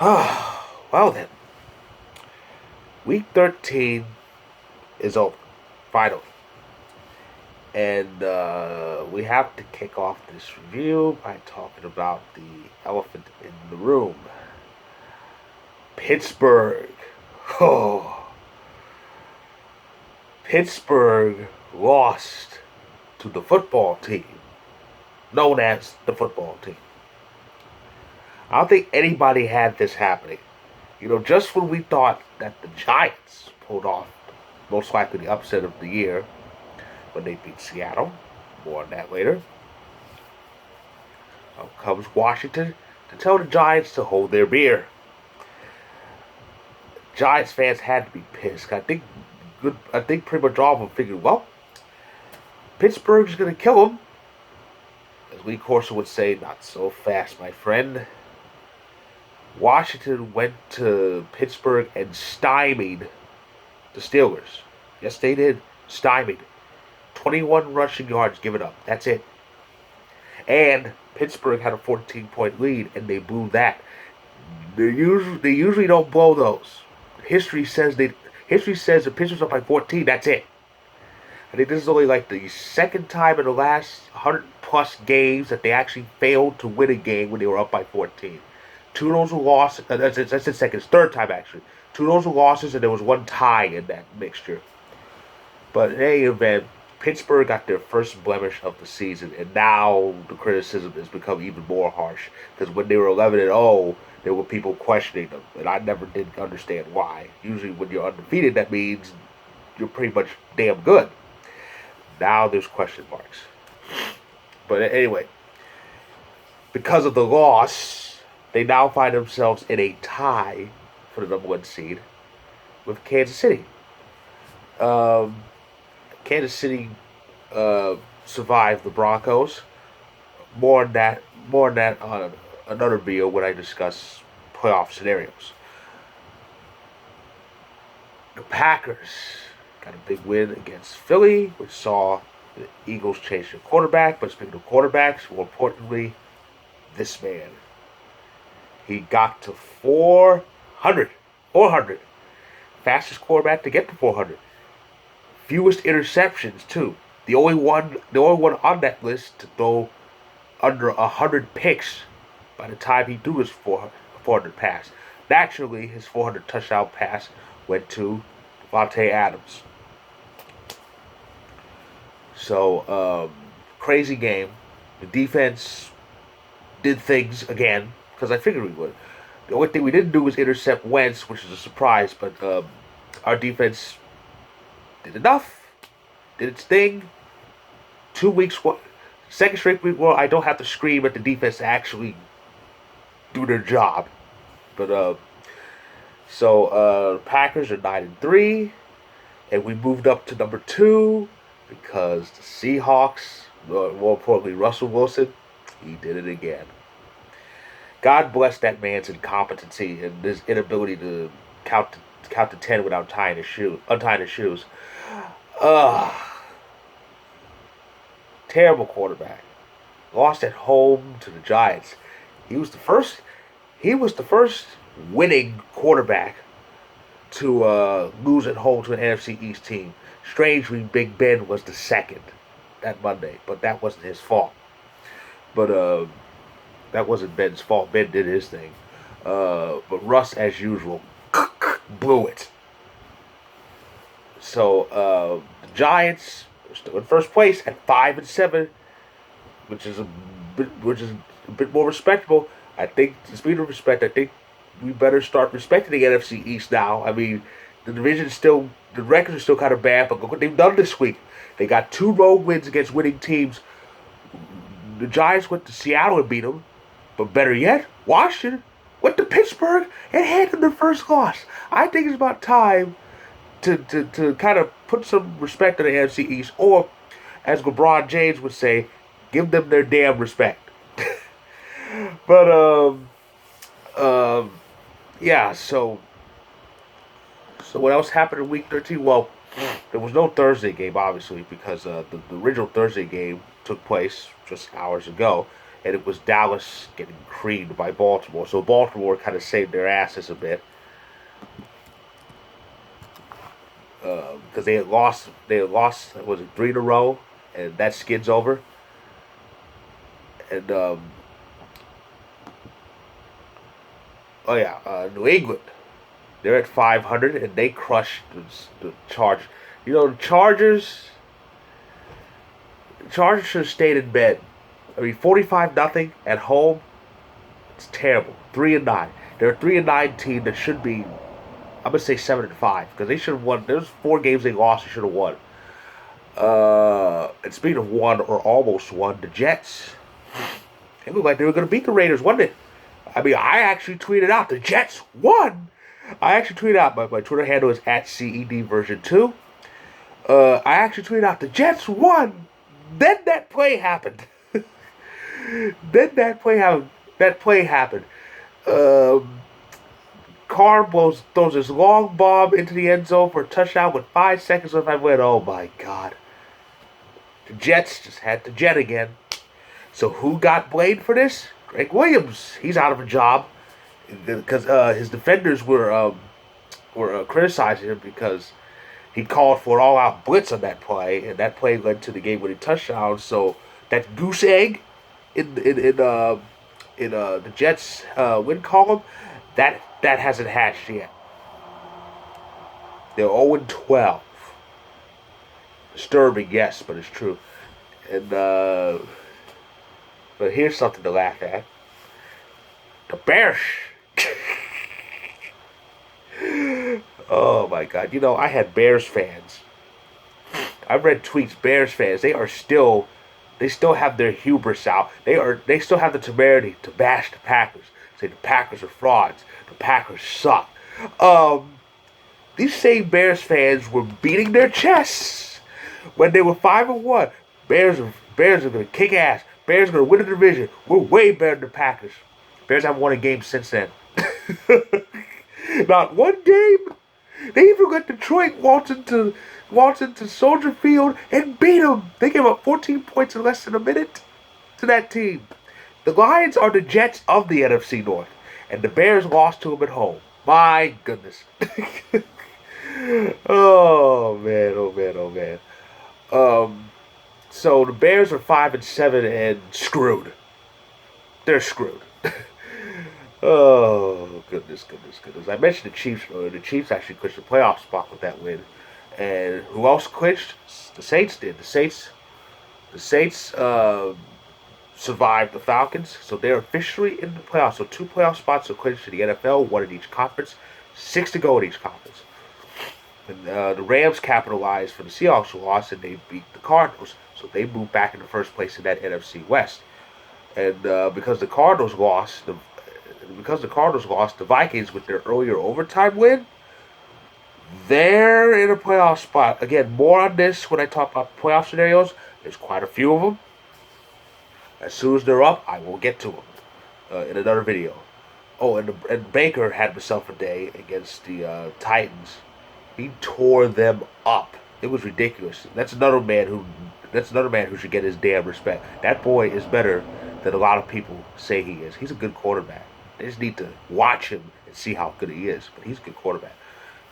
Well then, week 13 is over, finally. And we have to kick off this review by talking about the elephant in the room. Pittsburgh. Oh, Pittsburgh lost to the football team, known as the football team. I don't think anybody had this happening. Just when we thought that the Giants pulled off most likely the upset of the year when they beat Seattle, more on that later, out comes Washington to tell the Giants to hold their beer. Giants fans had to be pissed. I think pretty much all of them figured, well, Pittsburgh's going to kill them. As Lee Corso would say, not so fast, my friend. Washington went to Pittsburgh and stymied the Steelers. Yes, they did. Stymied. 21 rushing yards given up. That's it. And Pittsburgh had a 14-point lead, and they blew that. They usually don't blow those. History says if Pittsburgh's up by 14, that's it. I think this is only like the second time in the last 100-plus games that they actually failed to win a game when they were up by 14. Two of those were losses. That's the second, third time actually. Two of those were losses, and there was one tie in that mixture. But in any event, Pittsburgh got their first blemish of the season, and now the criticism has become even more harsh. Because when they were 11-0, there were people questioning them, and I never did understand why. Usually, when you're undefeated, that means you're pretty much damn good. Now there's question marks. But anyway, because of the loss, they now find themselves in a tie for the number one seed with Kansas City. Kansas City survived the Broncos. More on that on another video when I discuss playoff scenarios. The Packers got a big win against Philly, which saw the Eagles change their quarterback. But speaking of quarterbacks, more importantly, this man. He got to 400. 400. Fastest quarterback to get to 400. Fewest interceptions too. The only one on that list to throw under 100 picks by the time he threw his 400 pass. Naturally, his 400 touchdown pass went to Devontae Adams. So, crazy game. The defense did things again, because I figured we would. The only thing we didn't do was intercept Wentz, which is a surprise, but our defense did enough, did its thing. 2 weeks, second straight week where I don't have to scream at the defense to actually do their job. But Packers are 9-3, and we moved up to number 2 because the Seahawks, more importantly Russell Wilson, he did it again. God bless that man's incompetency and his inability to count to 10 without untying his shoes. Terrible quarterback. Lost at home to the Giants. He was the first winning quarterback to lose at home to an NFC East team. Strangely, Big Ben was the second that Monday, but that wasn't his fault. But that wasn't Ben's fault. Ben did his thing. But Russ, as usual, blew it. So the Giants are still in first place at 5-7, which is a bit more respectable. I think, speaking of respect, I think we better start respecting the NFC East now. I mean, the records are still kind of bad, but look what they've done this week. They got 2 road wins against winning teams. The Giants went to Seattle and beat them, but better yet, Washington went to Pittsburgh and had them their first loss. I think it's about time to kind of put some respect on the NFC East, or as LeBron James would say, give them their damn respect. But yeah. So what else happened in Week 13? Well, there was no Thursday game, obviously, because the original Thursday game took place just hours ago, and it was Dallas getting creamed by Baltimore. So Baltimore kind of saved their asses a bit because they had lost. They had lost. Was it 3 in a row? And that skid's over. And oh yeah, New England. They're at 500 and they crushed the Chargers. You know, the Chargers should have stayed in bed. I mean, 45-0 at home. It's terrible. 3-9. They're a 3-9 team that should be, I'm gonna say 7-5 because they should have won. There's 4 games they lost. They should have won. And speaking of won or almost won, the Jets. It looked like they were gonna beat the Raiders, wasn't it? I mean, I actually tweeted out the Jets won. I actually tweeted out my Twitter handle is at CED version 2. I actually tweeted out the Jets won. Then that play happened. Then that play happened. That play happened. Carr throws this long bomb into the end zone for a touchdown with 5 seconds left. I went, oh my god. The Jets just had to jet again. So who got blamed for this? Greg Williams. He's out of a job because his defenders were criticizing him because he called for an all-out blitz on that play, and that play led to the game-winning touchdown. So that goose egg in the Jets win column, that hasn't hatched yet. They're 0-12. Disturbing, yes, but it's true. And but here's something to laugh at. The Bears. Oh my god. You know, I had Bears fans. I've read tweets, Bears fans, they still have their hubris out. They still have the temerity to bash the Packers. Say the Packers are frauds. The Packers suck. These same Bears fans were beating their chests when they were 5-1. Bears are gonna kick ass. Bears are gonna win the division. We're way better than the Packers. Bears haven't won a game since then. Not one game. They even let Detroit waltz into Soldier Field and beat them. They gave up 14 points in less than a minute to that team. The Lions are the Jets of the NFC North, and the Bears lost to them at home. My goodness. Oh man, oh man, oh man. So the Bears are 5-7 and screwed. They're screwed. Oh, goodness. I mentioned the Chiefs earlier. The Chiefs actually clinched the playoff spot with that win. And who else clinched? The Saints did. The Saints survived the Falcons, so they're officially in the playoffs. So 2 playoff spots are clinched in the NFL, 1 in each conference, 6 to go in each conference. And the Rams capitalized for the Seahawks loss, and they beat the Cardinals, so they moved back into first place in that NFC West. And because the Cardinals lost, the Vikings with their earlier overtime win, they're in a playoff spot. Again, more on this when I talk about playoff scenarios. There's quite a few of them. As soon as they're up, I will get to them in another video. Oh, and Baker had himself a day against the Titans. He tore them up. It was ridiculous. That's another man who should get his damn respect. That boy is better than a lot of people say he is. He's a good quarterback. They just need to watch him and see how good he is. But he's a good quarterback.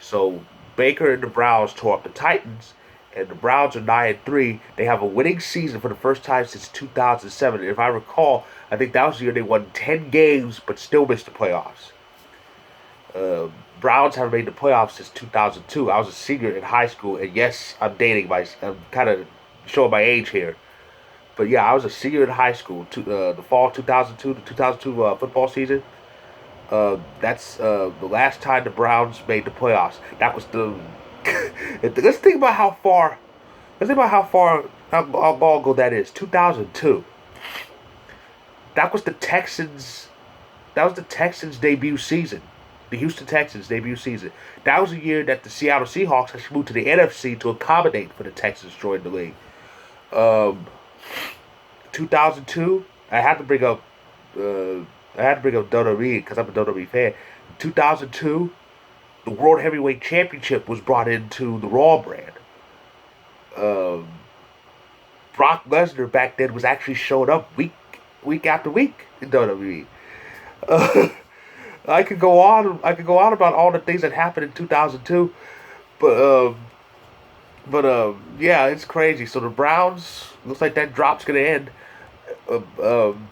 So Baker and the Browns tore up the Titans, and the Browns are 9-3. They have a winning season for the first time since 2007. And if I recall, I think that was the year they won 10 games but still missed the playoffs. Browns haven't made the playoffs since 2002. I was a senior in high school, and yes, I'm kind of showing my age here. But yeah, I was a senior in high school, the fall 2002 to 2002 football season. That's the last time the Browns made the playoffs. That was the. Let's think about how long ago that is. 2002. That was the Texans' debut season. The Houston Texans' debut season. That was the year that the Seattle Seahawks actually moved to the NFC to accommodate for the Texans joining the league. 2002. I had to bring up WWE because I'm a WWE fan. 2002, the World Heavyweight Championship was brought into the Raw brand. Brock Lesnar back then was actually showing up week after week in WWE. Uh, I could go on. I could go on about all the things that happened in 2002, but yeah, it's crazy. So the Browns looks like that drop's gonna end. Uh, um,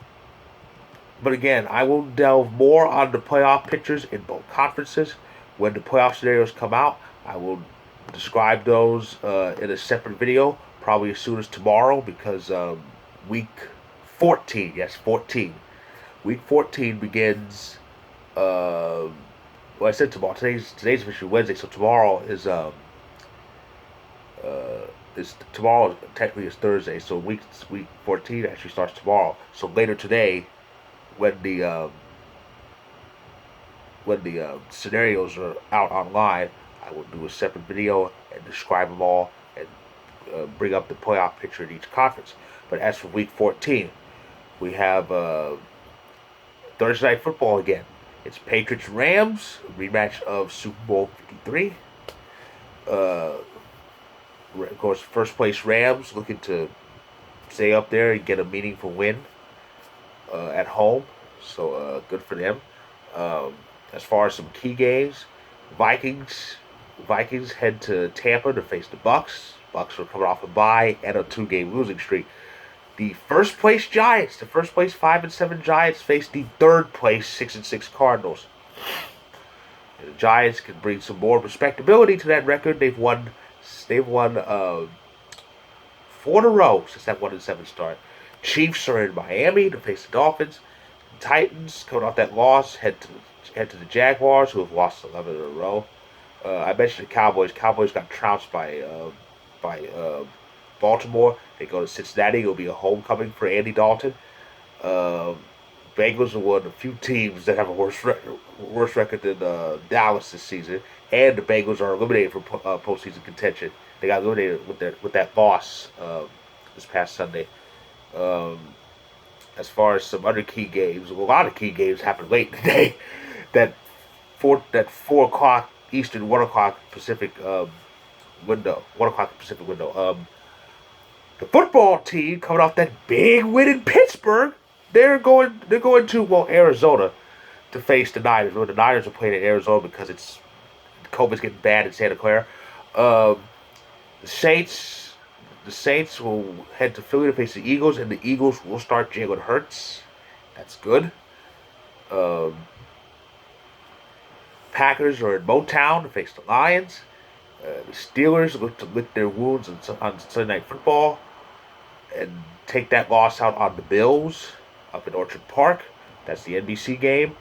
but again, I will delve more on the playoff pictures in both conferences when the playoff scenarios come out. I will describe those in a separate video, probably as soon as tomorrow, because week 14, yes, 14. Week 14 begins. Well, I said tomorrow. Today's officially Wednesday, so tomorrow is tomorrow technically is Thursday. So week 14 actually starts tomorrow. So later today, when the scenarios are out online, I will do a separate video and describe them all and bring up the playoff picture in each conference. But as for week 14, we have Thursday night football again. It's Patriots Rams, rematch of Super Bowl 53. Of course, first place Rams looking to stay up there and get a meaningful win at home. So good for them. As far as some key games, Vikings head to Tampa to face the Bucks. Bucks are coming off a bye and a 2-game losing streak. The first place Giants, the first place 5-7 Giants, face the third place 6-6 Cardinals. And the Giants can bring some more respectability to that record. They've won 4 in a row since that 1-7 start. Chiefs are in Miami to face the Dolphins. Titans coming off that loss head to the Jaguars, who have lost 11 in a row. I mentioned the Cowboys. Cowboys got trounced by Baltimore. They go to Cincinnati. It'll be a homecoming for Andy Dalton. Bengals are one of the few teams that have a worse record than Dallas this season, and the Bengals are eliminated from postseason contention. They got eliminated with that loss this past Sunday. As far as some other key games, a lot of key games happened late today. that 4 o'clock Eastern, 1 o'clock Pacific window. 1 o'clock Pacific window. The football team coming off that big win in Pittsburgh. They're going to Arizona to face the Niners. Well, the Niners are playing in Arizona because COVID's getting bad in Santa Clara. The Saints will head to Philly to face the Eagles, and the Eagles will start Jalen Hurts. That's good. Packers are in Motown to face the Lions. The Steelers look to lick their wounds on Sunday Night Football and take that loss out on the Bills up in Orchard Park. That's the NBC game.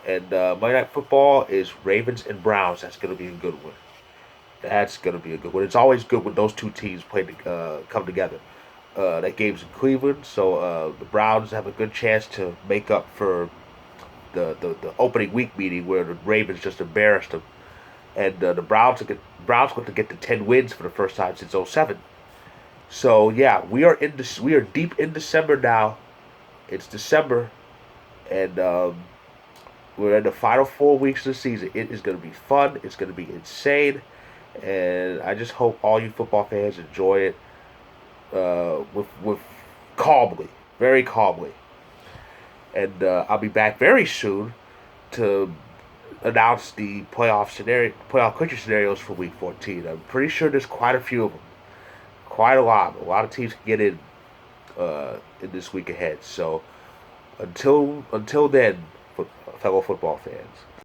And Monday Night Football is Ravens and Browns. That's going to be a good one. That's going to be a good one. It's always good when those two teams come together. That game's in Cleveland, so the Browns have a good chance to make up for the opening week meeting where the Ravens just embarrassed them. And the Browns want to get to 10 wins for the first time since 2007. So yeah, we are deep in December now. It's December, and we're in the final 4 weeks of the season. It is going to be fun. It's going to be insane, and I just hope all you football fans enjoy it with calmly, very calmly. And I'll be back very soon to announce the playoff picture scenarios for Week 14. I'm pretty sure there's quite a few of them, quite a lot. A lot of teams can get in this week ahead. So until then, fellow football fans.